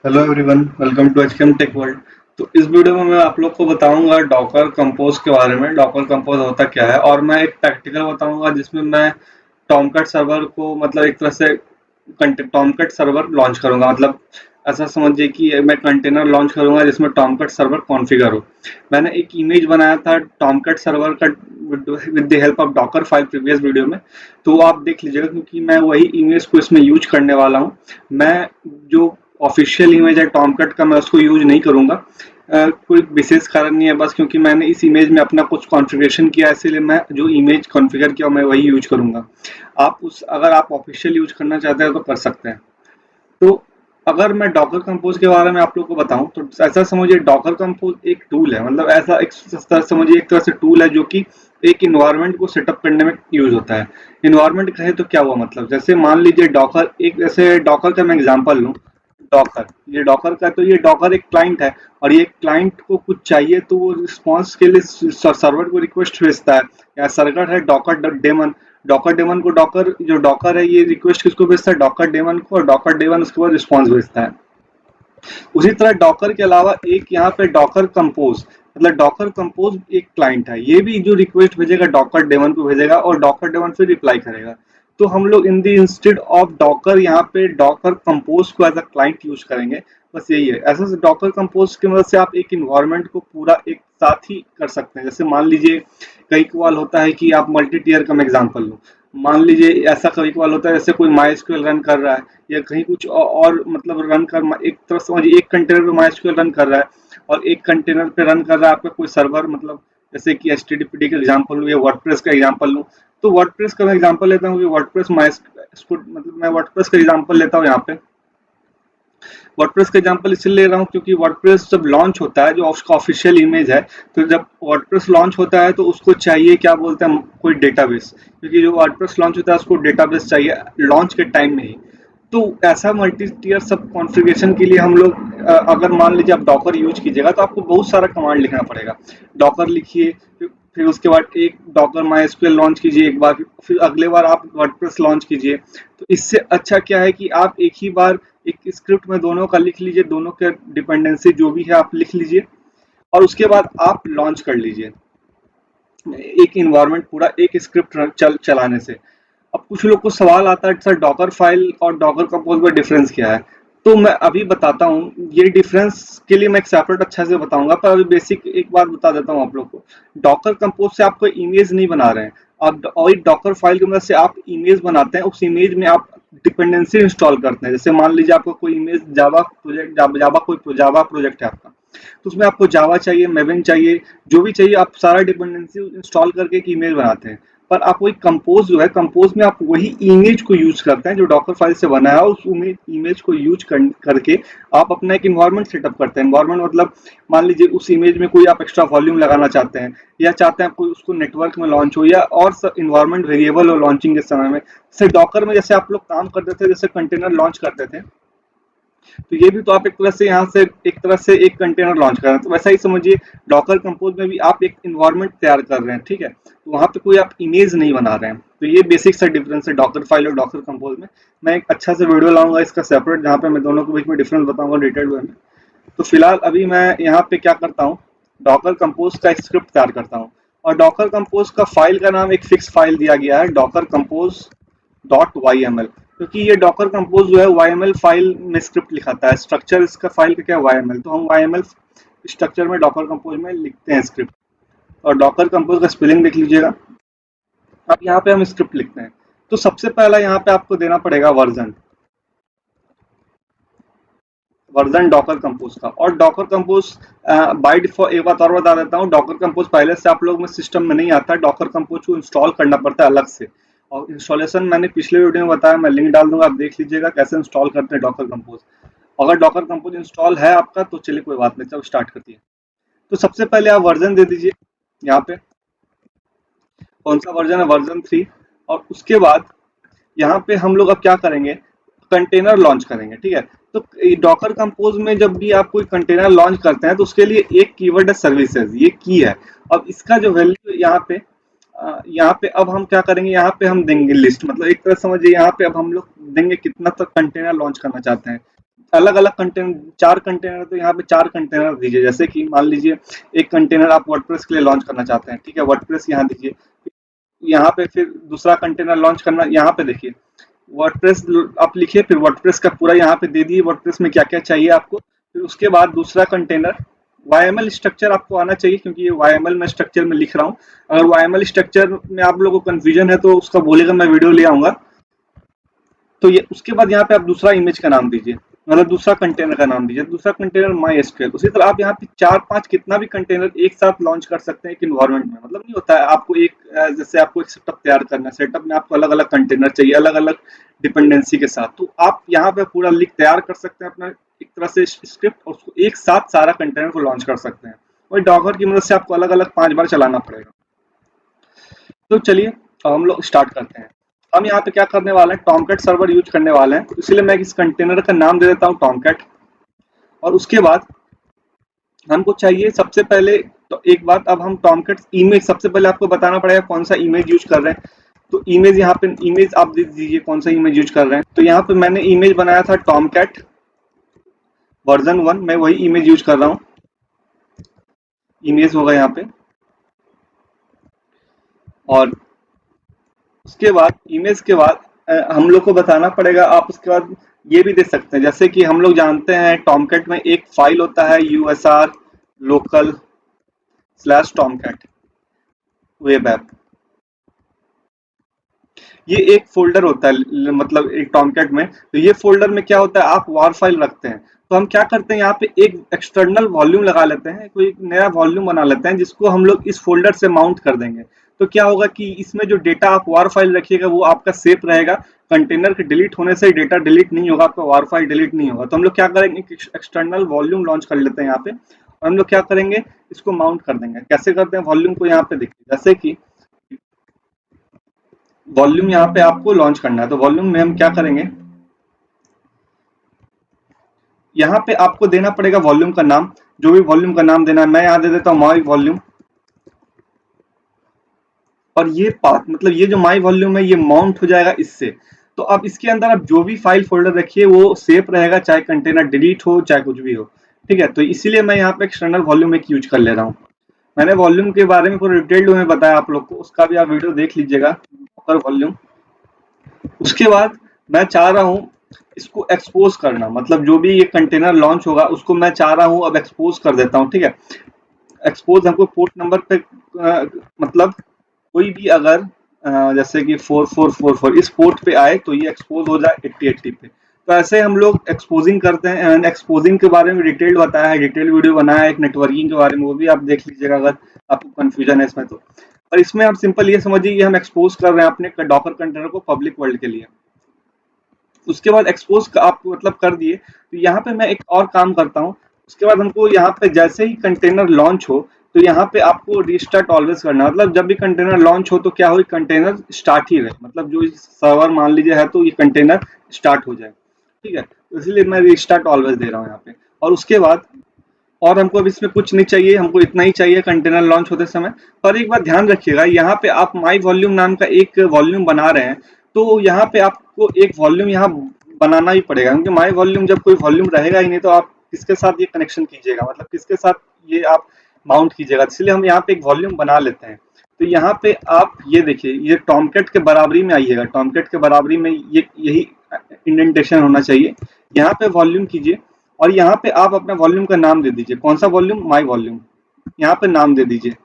Hello everyone, welcome to HKM tech world. तो इस video में मैं आप लोग को बताऊंगा डॉकर कंपोज के बारे में। डॉकर कंपोज होता क्या है, और मैं एक प्रैक्टिकल बताऊंगा जिसमें मैं टॉमकैट सर्वर को मतलब एक तरह से टॉमकैट सर्वर लॉन्च करूंगा। मतलब ऐसा समझिए कि मैं कंटेनर लॉन्च करूंगा जिसमें टॉमकैट सर्वर कॉन्फ़िगर हो। मैंने एक इमेज बनाया था टॉमकैट सर्वर का with the help of Docker file previous video में, तो वो आप देख लीजिएगा क्योंकि मैं वही इमेज को इसमें यूज करने वाला हूँ। मैं जो ऑफिशियल इमेज है टॉमकैट का, मैं उसको यूज नहीं करूंगा। कोई विशेष कारण नहीं है, बस क्योंकि मैंने इस इमेज में अपना कुछ कॉन्फ़िगरेशन किया है, इसीलिए मैं जो इमेज कॉन्फ़िगर किया मैं वही यूज करूंगा। आप उस अगर आप ऑफिशियल यूज करना चाहते हैं तो कर सकते हैं। तो अगर मैं डॉकर कंपोज के बारे में आप लोग को बताऊं तो ऐसा समझिए डॉकर कंपोज एक टूल है। मतलब ऐसा एक तरह समझिए एक तरह से टूल है जो कि एक इन्वायरमेंट को सेटअप करने में यूज होता है। इन्वायरमेंट कहे तो क्या हुआ, मतलब जैसे मान लीजिए डॉकर एक, जैसे डॉकर का मैं एग्जांपल लूं। डॉकर, ये डॉकर का, तो ये डॉकर एक क्लाइंट है और ये क्लाइंट को कुछ चाहिए तो वो रिस्पॉन्स के लिए सर्वर को रिक्वेस्ट भेजता है। या सर्वर है डॉकर डेमन। डॉकर डेमन को डॉकर, जो डॉकर है ये रिक्वेस्ट किसको भेजता है, डॉकर डेमन को, और डॉकर डेमन उसके बाद रिस्पॉन्स भेजता है। उसी तरह डॉकर के अलावा एक यहाँ पे डॉकर कंपोज, मतलब डॉकर कंपोज एक क्लाइंट है, ये भी जो रिक्वेस्ट भेजेगा डॉकर डेमन को भेजेगा और डॉकर डेमन फिर रिप्लाई करेगा। तो हम लोग इन दी इंस्टेड ऑफ डॉकर यहाँ पे डॉकर कंपोज को एज अ क्लाइंट यूज करेंगे। बस यही है। ऐसा डॉकर कंपोज की मदद से आप एक इन्वायरमेंट को पूरा एक साथ ही कर सकते हैं। जैसे मान लीजिए कई कभार होता है कि आप मल्टी टीयर का मैं एग्जांपल लूं। मान लीजिए ऐसा कभी कभार होता है जैसे कोई माइस्क्यूएल रन कर रहा है या कहीं कुछ और मतलब रन कर, एक तरह समझिए एक कंटेनर पे माइस्क्यूएल रन कर रहा है और एक कंटेनर पे रन कर रहा है आपका कोई सर्वर। मतलब जैसे कि एचटीटीपी का एग्जांपल लूं या वर्डप्रेस का एग्जांपल लूं। तो वर्डप्रेस का मैं एग्जांपल लेता हूँ कि वर्डप्रेस मतलब मैं वर्डप्रेस का एग्जांपल लेता हूँ यहाँ पे। वर्डप्रेस का एग्जांपल इसलिए ले रहा हूँ क्योंकि वर्डप्रेस जब लॉन्च होता है, जो उसका ऑफिशियल इमेज है, तो जब वर्डप्रेस लॉन्च होता है तो उसको चाहिए क्या बोलते हैं, कोई डेटाबेस। क्योंकि जो वर्डप्रेस लॉन्च होता है उसको डेटाबेस चाहिए लॉन्च के टाइम में ही। तो ऐसा मल्टी टीयर सब कॉन्फ़िगरेशन के लिए हम लोग अगर मान लीजिए आप डॉकर यूज कीजिएगा तो आपको बहुत सारा कमांड लिखना पड़ेगा। डॉकर लिखिए, फिर उसके बाद एक डॉकर माइस्क्यूएल लॉन्च कीजिए एक बार, फिर अगले बार आप वर्डप्रेस लॉन्च कीजिए। तो इससे अच्छा क्या है कि आप एक ही बार एक स्क्रिप्ट में दोनों का लिख लीजिए, दोनों के डिपेंडेंसी जो भी है आप लिख लीजिए और उसके बाद आप लॉन्च कर लीजिए एक इन्वायरमेंट पूरा एक स्क्रिप्ट चलाने से। अब कुछ लोग को सवाल आता है सर डॉकर फाइल और डॉकर कंपोज में डिफरेंस क्या है। तो मैं अभी बताता हूँ, ये डिफरेंस के लिए मैं एक सेपरेट अच्छा से बताऊंगा, पर अभी बेसिक एक बात बता देता हूँ आप लोग को। डॉकर कंपोज से आप कोई इमेज नहीं बना रहे हैं आप, और एक डॉकर फाइल की मदद से आप इमेज बनाते हैं। उस इमेज में आप डिपेंडेंसी इंस्टॉल करते हैं। जैसे मान लीजिए आपको कोई image Java project, Java project है आपका, तो उसमें आपको जावा चाहिए, मेविन चाहिए, जो भी चाहिए आप सारा डिपेंडेंसी इंस्टॉल करके एक ईमेल बनाते हैं। पर आप वही कंपोज जो है, कंपोज में आप वही इमेज को यूज करते हैं जो डॉकर फाइल से बना है, उस इमेज को यूज करके आप अपना एक इन्वायरमेंट सेटअप करते हैं। इन्वायरमेंट मतलब मान लीजिए उस इमेज में कोई आप एक्स्ट्रा वॉल्यूम लगाना चाहते हैं या चाहते हैं कोई उसको नेटवर्क में लॉन्च हो या और सब इन्वायरमेंट वेरिएबल हो लॉन्चिंग के समय में। जैसे डॉकर में जैसे आप लोग काम करते थे, जैसे कंटेनर लॉन्च करते थे, तो ये भी तो आप एक तरह से यहाँ से एक तरह से एक कंटेनर लॉन्च कर रहे हैं। तो वैसा ही समझिए डॉकर कंपोज में भी आप एक इन्वायरमेंट तैयार कर रहे हैं, ठीक है। तो वहां पे कोई आप इमेज नहीं बना रहे हैं। तो ये बेसिक सा डिफरेंस है डॉकर फाइल और डॉकर कंपोज में। मैं एक अच्छा से वीडियो लाऊंगा इसका सेपरेट, जहाँ पे मैं दोनों के बीच में डिफरेंस बताऊंगा डिटेल वे में। तो फिलहाल अभी मैं यहाँ पे क्या करता हूँ, डॉकर कंपोज का एक स्क्रिप्ट तैयार करता हूँ। और डॉकर कंपोज का फाइल का नाम एक फिक्स फाइल दिया गया है, Docker compose dot Y M L. क्योंकि ये डॉकर कंपोज जो है वाई एम एल फाइल में स्क्रिप्ट लिखाता है। स्ट्रक्चर इसका फाइल का क्या है, वाई एम एल। तो हम वाई एम एल स्ट्रक्चर में डॉकर कंपोज में लिखते हैं स्क्रिप्ट। और डॉकर कंपोज का स्पेलिंग देख लीजिएगा। अब यहाँ पे हम स्क्रिप्ट लिखते हैं। तो सबसे पहला यहाँ पे आपको देना पड़ेगा वर्जन, वर्जन डॉकर कंपोज का। और डॉकर कंपोज बाय डिफॉल्ट, एक बात और बता देता हूँ, डॉकर कंपोज पहले से आप लोग में सिस्टम में नहीं आता। डॉकर कंपोज को इंस्टॉल करना पड़ता है अलग से। और इंस्टॉलेशन मैंने पिछले वीडियो में बताया, मैं लिंक डाल दूंगा, आप देख लीजिएगा कैसे इंस्टॉल करते हैं डॉकर कंपोज। अगर डॉकर कंपोज इंस्टॉल है आपका तो चलिए कोई बात नहीं, चलो स्टार्ट करती है। तो सबसे पहले आप वर्जन दे दीजिए यहाँ पे, कौन सा वर्जन है, वर्जन 3। और उसके बाद यहाँ पे हम लोग अब क्या करेंगे, कंटेनर लॉन्च करेंगे, ठीक है। तो डॉकर कंपोज में जब भी आप कोई कंटेनर लॉन्च करते हैं तो उसके लिए एक कीवर्ड है सर्विसेज, ये की है। अब इसका जो वैल्यू यहाँ पे अब हम क्या करेंगे, यहाँ पे हम देंगे लिस्ट। मतलब एक तरह समझिए यहाँ पे अब हम लोग देंगे कितना तक कंटेनर लॉन्च करना चाहते हैं। अलग अलग कंटेनर, 4 कंटेनर, तो यहाँ पे 4 कंटेनर दीजिए। जैसे कि मान लीजिए एक कंटेनर आप वर्डप्रेस के लिए लॉन्च करना चाहते हैं, ठीक है, वर्डप्रेस यहाँ दीजिए। यहाँ पे फिर दूसरा कंटेनर लॉन्च करना, यहाँ पे देखिए वर्डप्रेस आप लिखिए, फिर वर्डप्रेस का पूरा यहाँ पे दे दिए वर्डप्रेस में क्या क्या चाहिए आपको। फिर उसके बाद दूसरा कंटेनर YML स्ट्रक्चर आपको आना चाहिए, क्योंकि ये YML में स्ट्रक्चर में लिख रहा हूँ। अगर YML स्ट्रक्चर में आप लोगों को कंफ्यूजन है तो उसका बोलेगा, मैं वीडियो ले आऊंगा। तो ये उसके बाद यहाँ पे आप दूसरा इमेज का नाम दीजिए, मतलब दूसरा कंटेनर का नाम दीजिए। दूसरा कंटेनर MySQL। उसी तरह आप यहाँ पे 4-5 कितना भी कंटेनर एक साथ लॉन्च कर सकते हैं एक इन्वायरमेंट में। मतलब नहीं होता है आपको एक जैसे आपको एक सेटअप तैयार करना है, सेटअप में आपको अलग अलग कंटेनर चाहिए अलग अलग डिपेंडेंसी के साथ, तो आप यहाँ पे पूरा लिख तैयार कर सकते हैं अपना एक तरह से स्क्रिप्ट, और उसको एक साथ सारा कंटेनर को लॉन्च कर सकते हैं। और डॉकर की मदद से आपको अलग अलग 5 बार चलाना पड़ेगा। तो चलिए अब हम लोग स्टार्ट करते हैं। हम यहाँ पे क्या करने वाले हैं, टॉमकैट सर्वर यूज करने वाले हैं, तो इसलिए मैं इस कंटेनर का नाम दे देता हूँ टॉमकैट। और उसके बाद हमको चाहिए सबसे पहले, तो एक बात, अब हम टॉमकैट इमेज सबसे पहले आपको बताना पड़ेगा कौन सा इमेज यूज कर रहे हैं। तो इमेज यहाँ पे इमेज आप दे दीजिए कौन सा इमेज यूज कर रहे हैं। तो यहाँ पे मैंने इमेज बनाया था टॉमकैट वर्जन 1, मैं वही इमेज यूज कर रहा हूँ। इमेज होगा यहाँ पे, और उसके बाद इमेज के बाद हम लोग को बताना पड़ेगा, आप उसके बाद ये भी दे सकते हैं, जैसे कि हम लोग जानते हैं टॉमकैट में एक फाइल होता है USR local/tomcat वेब ऐप। ये एक फोल्डर होता है, मतलब एक टॉमकैट में, तो ये फोल्डर में क्या होता है, आप वार फाइल रखते हैं। तो हम क्या करते हैं, यहाँ पे एक एक्सटर्नल वॉल्यूम लगा लेते हैं, कोई नया वॉल्यूम बना लेते हैं जिसको हम लोग इस फोल्डर से माउंट कर देंगे। तो क्या होगा कि इसमें जो डेटा आप वार फाइल रखिएगा वो आपका सेफ रहेगा। कंटेनर के डिलीट होने से डेटा डिलीट नहीं होगा, आपका वार फाइल डिलीट नहीं होगा। तो हम लोग क्या करेंगे, एक्सटर्नल वॉल्यूम लॉन्च कर लेते हैं यहाँ पे, और हम लोग क्या करेंगे, इसको माउंट कर देंगे। कैसे करते हैं, वॉल्यूम को यहाँ पे देखिए, जैसे कि वॉल्यूम यहाँ पे आपको लॉन्च करना है, तो वॉल्यूम में हम क्या करेंगे, यहाँ पे आपको देना पड़ेगा वॉल्यूम का नाम, जो भी वॉल्यूम का नाम देना है। मैं यहाँ दे देता हूँ माई वॉल्यूम, और ये पाथ, मतलब ये जो माई वॉल्यूम है ये माउंट हो जाएगा इससे। तो अब इसके अंदर आप जो भी फाइल फोल्डर रखिए वो सेफ रहेगा, चाहे कंटेनर डिलीट हो चाहे कुछ भी हो, ठीक है। तो इसीलिए मैं यहाँ पे एक्सटर्नल वॉल्यूम एक यूज कर ले रहा हूँ। मैंने वॉल्यूम के बारे में पूरा डिटेल्ड में बताया आप लोग को, उसका भी आप वीडियो देख लीजिएगा वॉल्यूम। उसके बाद मैं चाह रहा हूँ इसको एक्सपोज करना, मतलब जो भी ये कंटेनर लॉन्च होगा उसको मैं चाह रहा हूँ अब एक्सपोज कर देता हूँ, ठीक है। एक्सपोज हमको पोर्ट नंबर पे मतलब कोई भी अगर जैसे कि 4444 इस पोर्ट पे आए तो ये एक्सपोज हो जाए 8080 पे। तो ऐसे हम लोग एक्सपोजिंग करते हैं, एंड एक्सपोजिंग के बारे में डिटेल बताया है, डिटेल वीडियो बनाया है एक नेटवर्किंग के बारे में, वो भी आप देख लीजिएगा अगर आपको कंफ्यूजन है इसमें तो। और इसमें आप सिंपल ये समझिए कि हम एक्सपोज कर रहे हैं अपने डॉकर कंटेनर को पब्लिक वर्ल्ड के लिए। उसके बाद एक्सपोज आप मतलब कर दिए, तो यहाँ पे मैं एक और काम करता हूँ। उसके बाद हमको यहाँ पे जैसे ही कंटेनर लॉन्च हो तो यहाँ पे आपको रिस्टार्ट ऑलवेज करना, मतलब जब भी कंटेनर लॉन्च हो तो क्या हो, कंटेनर स्टार्ट ही रहे, मतलब जो सर्वर मान लीजिए है तो ये कंटेनर स्टार्ट हो जाए, ठीक है। तो इसलिए मैं रिस्टार्ट ऑलवेज दे रहा हूँ यहाँ पे। और उसके बाद और हमको अब इसमें कुछ नहीं चाहिए, हमको इतना ही चाहिए कंटेनर लॉन्च होते समय। पर एक बात ध्यान रखिएगा, यहाँ पे आप माई वॉल्यूम नाम का एक वॉल्यूम बना रहे हैं, तो यहाँ पे आपको एक वॉल्यूम यहाँ बनाना ही पड़ेगा, क्योंकि माई वॉल्यूम जब कोई वॉल्यूम रहेगा ही नहीं तो आप किसके साथ ये कनेक्शन कीजिएगा, मतलब किसके साथ ये आप माउंट कीजिएगा। इसलिए हम यहाँ पे एक वॉल्यूम बना लेते हैं। तो यहाँ पे आप ये देखिए, ये टॉमकैट के बराबरी में आइएगा, टॉमकैट के बराबरी में ये यही इंडेंटेशन होना चाहिए। यहाँ पे वॉल्यूम कीजिए, और यहाँ पे आप अपना वॉल्यूम का नाम दे दीजिए, कौन सा वॉल्यूम, माई वॉल्यूम, यहाँ पे नाम दे दीजिए।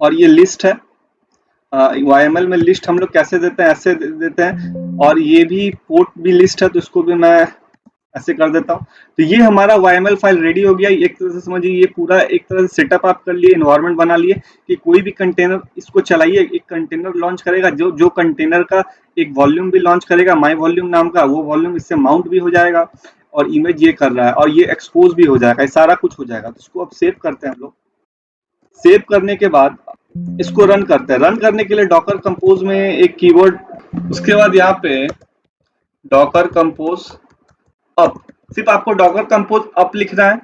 और ये लिस्ट है, YML में लिस्ट हम लोग कैसे देते हैं, ऐसे देते हैं। और ये भी पोर्ट भी लिस्ट है, तो इसको भी मैं ऐसे कर देता हूँ। तो ये हमारा YML फाइल रेडी हो गया। एक तरह से समझिए ये पूरा एक तरह से सेटअप आप कर लिए, इन्वायरमेंट बना लिए कि कोई भी कंटेनर इसको चलाइए, एक कंटेनर लॉन्च करेगा, जो जो कंटेनर का एक वॉल्यूम भी लॉन्च करेगा माई वॉल्यूम नाम का, वो वॉल्यूम इससे माउंट भी हो जाएगा, और इमेज ये कर रहा है, और ये एक्सपोज भी हो जाएगा, ये सारा कुछ हो जाएगा। तो इसको अब सेव करते हैं हम लोग। सेव करने के बाद इसको रन करते हैं। रन करने के लिए डॉकर कंपोज में एक कीवर्ड, उसके बाद यहाँ पे डॉकर कंपोज अप, सिर्फ आपको डॉकर कंपोज अप लिखना है।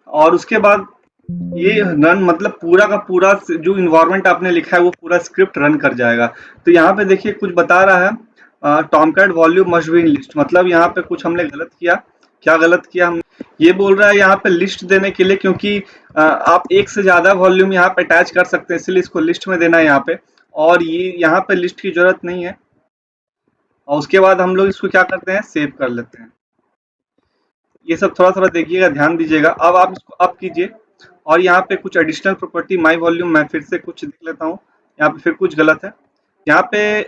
और उसके बाद ये रन, मतलब पूरा का पूरा जो इन्वायरमेंट आपने लिखा है वो पूरा स्क्रिप्ट रन कर जाएगा। तो यहाँ पे देखिए कुछ बता रहा है Tomcat volume must be in list, मतलब यहाँ पे कुछ हमने गलत किया। क्या गलत किया हम? ये बोल रहा है यहाँ पे लिस्ट देने के लिए, क्योंकि आप एक से ज्यादा वॉल्यूम यहाँ पे अटैच कर सकते हैं, इसलिए इसको लिस्ट में देना है यहाँ पे। और ये यहाँ पे लिस्ट की जरूरत नहीं है। और उसके बाद हम लोग इसको क्या करते हैं, सेव कर लेते हैं। ये सब थोड़ा थोड़ा देखिएगा, ध्यान दीजिएगा। अब आप इसको अप कीजिए, और यहाँ पे कुछ एडिशनल प्रॉपर्टी माई वॉल्यूम मैं फिर से कुछ देख लेता हूँ। यहाँ पे फिर कुछ गलत है यहाँ पे।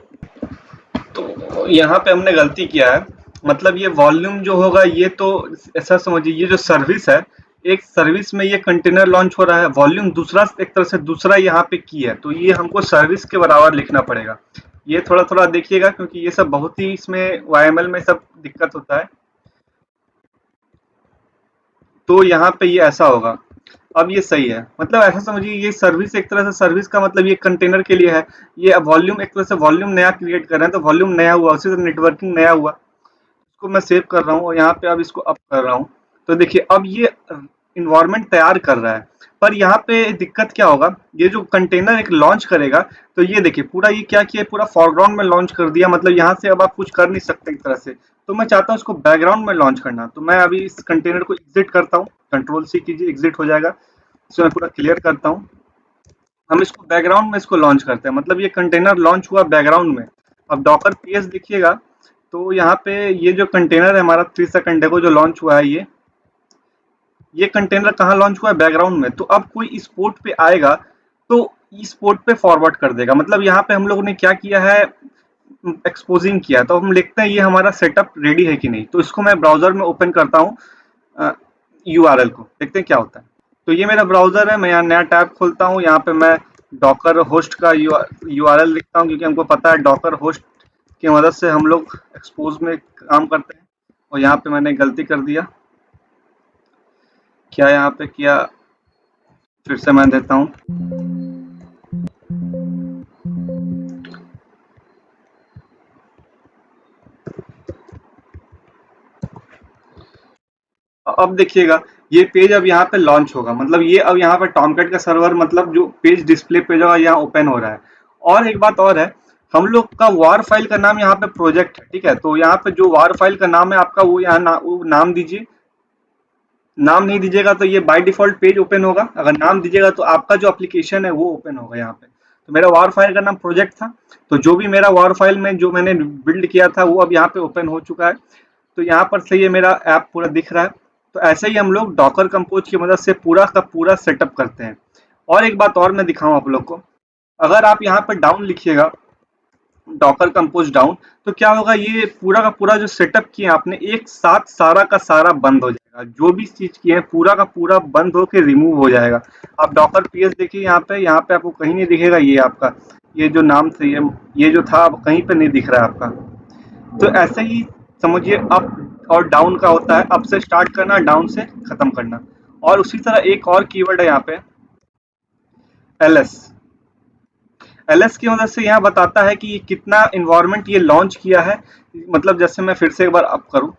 तो यहाँ पे हमने गलती किया है, मतलब ये वॉल्यूम जो होगा ये तो ऐसा समझिए, ये जो सर्विस है, एक सर्विस में ये कंटेनर लॉन्च हो रहा है, वॉल्यूम दूसरा एक तरह से दूसरा यहाँ पे की है, तो ये हमको सर्विस के बराबर लिखना पड़ेगा। ये थोड़ा थोड़ा देखिएगा, क्योंकि ये सब बहुत ही इसमें YML में सब दिक्कत होता है। तो यहाँ पे ये ऐसा होगा। अब ये सही है, मतलब ऐसा समझिए, ये सर्विस एक तरह से, सर्विस का मतलब ये कंटेनर के लिए है। ये वॉल्यूम एक तरह से वॉल्यूम नया क्रिएट कर रहे हैं, तो वॉल्यूम नया हुआ, उसी तरह नेटवर्किंग नया हुआ। इसको मैं सेव कर रहा हूँ, और यहाँ पे अब इसको अप कर रहा हूँ। तो देखिए अब ये इन्वायरमेंट तैयार कर रहा है। पर यहाँ पे दिक्कत क्या होगा, ये जो कंटेनर एक लॉन्च करेगा, तो ये देखिए पूरा ये क्या किया, पूरा फोरग्राउंड में लॉन्च कर दिया, मतलब यहाँ से अब आप कुछ कर नहीं सकते एक तरह से। तो मैं चाहता हूँ इसको बैकग्राउंड में लॉन्च करना, तो मैं अभी इस कंटेनर को एग्जिट करता हूँ, कंट्रोल C कीजिए, एग्जिट हो जाएगा। इसको मैं पूरा क्लियर करता हूँ। हम इसको बैकग्राउंड में इसको लॉन्च करते हैं, मतलब ये कंटेनर लॉन्च हुआ बैकग्राउंड में। अब डॉकर PS देखिएगा, तो यहाँ पे ये जो कंटेनर है हमारा 3 सेकंड को जो लॉन्च हुआ है, ये कंटेनर कहाँ लॉन्च हुआ है, बैकग्राउंड में। तो अब कोई इस पोर्ट पे आएगा, तो इस पोर्ट पे फॉरवर्ड कर देगा। मतलब यहाँ पे हम लोगों ने क्या किया है, एक्सपोजिंग किया। तो हम लिखते हैं ये हमारा सेटअप रेडी है कि नहीं। तो इसको मैं ब्राउजर में ओपन करता हूँ, URL को देखते हैं क्या होता है। तो ये मेरा ब्राउजर है, मैं यहाँ नया टैब खोलता हूँ। यहाँ पे मैं डॉकर होस्ट का URL लिखता हूँ, क्योंकि हमको पता है डॉकर होस्ट की मदद से हम लोग एक्सपोज में काम करते हैं। और यहाँ पे मैंने गलती कर दिया, क्या यहाँ पे किया, फिर से मैं देता हूँ। अब देखिएगा ये पेज अब यहाँ पे लॉन्च होगा, मतलब ये अब यहाँ पे टॉमकैट का सर्वर, मतलब जो पेज डिस्प्ले पेज होगा यहाँ ओपन हो रहा है। और एक बात और है, हम लोग का वार फाइल का नाम यहाँ पे प्रोजेक्ट है, ठीक है। तो यहाँ पे जो वार फाइल का नाम है आपका, वो यहाँ वो नाम दीजिए। नाम नहीं दीजिएगा तो ये बाय डिफॉल्ट पेज ओपन होगा, अगर नाम दीजिएगा तो आपका जो एप्लीकेशन है वो ओपन होगा यहाँ पे। तो मेरा वार फाइल का नाम प्रोजेक्ट था, तो जो भी मेरा वार फाइल में जो मैंने बिल्ड किया था वो अब यहाँ पे ओपन हो चुका है। तो यहाँ पर से ये मेरा ऐप पूरा दिख रहा है। तो ऐसे ही हम लोग डॉकर कंपोज की मदद से पूरा का पूरा सेटअप करते हैं। और एक बात और मैं दिखाऊं आप लोग को, अगर आप यहाँ पर डाउन लिखिएगा, डॉकर कंपोज डाउन, तो क्या होगा, ये पूरा का पूरा जो सेटअप किए आपने एक साथ सारा का सारा बंद हो जाएगा। जो भी चीज किए हैं पूरा का पूरा बंद होके रिमूव हो जाएगा। आप डॉकर PS देखिए, यहाँ पे आपको कहीं नहीं दिखेगा ये आपका, ये जो नाम से ये जो था अब कहीं पे नहीं दिख रहा है आपका। तो ऐसे ही समझिए अप और डाउन का होता है, अप से स्टार्ट करना, डाउन से खत्म करना। और उसी तरह एक और कीवर्ड है यहाँ पे, LS की मदद से यहाँ बताता है कि ये कितना इन्वायरमेंट ये लॉन्च किया है। मतलब जैसे मैं फिर से एक बार अप करूं,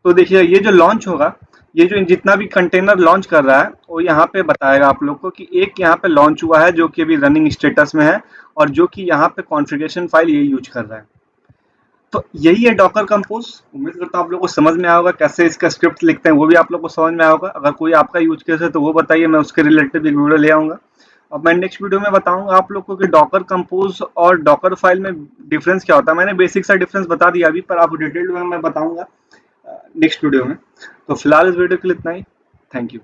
तो देखिए ये जो लॉन्च होगा, ये जो जितना भी कंटेनर लॉन्च कर रहा है वो यहाँ पे बताएगा आप लोग को कि एक यहाँ पे लॉन्च हुआ है जो कि अभी रनिंग स्टेटस में है, और जो कि यहाँ पे कॉन्फ़िगरेशन फाइल ये यूज कर रहा है। तो यही है डॉकर कंपोज। उम्मीद करता हूँ आप लोग को समझ में आया होगा, कैसे इसका स्क्रिप्ट लिखते हैं वो भी आप लोग को समझ में आया होगा। अगर कोई आपका यूज केस है तो वो बताइए, मैं उसके रिलेटेड एक वीडियो ले आऊंगा। अब मैं नेक्स्ट वीडियो में बताऊंगा आप लोग को कि डॉकर कंपोज और डॉकर फाइल में डिफरेंस क्या होता है। मैंने बेसिक सा डिफरेंस बता दिया अभी, पर आपको डिटेल्ड में मैं बताऊंगा नेक्स्ट वीडियो में। तो फिलहाल इस वीडियो के लिए इतना ही। Thank you.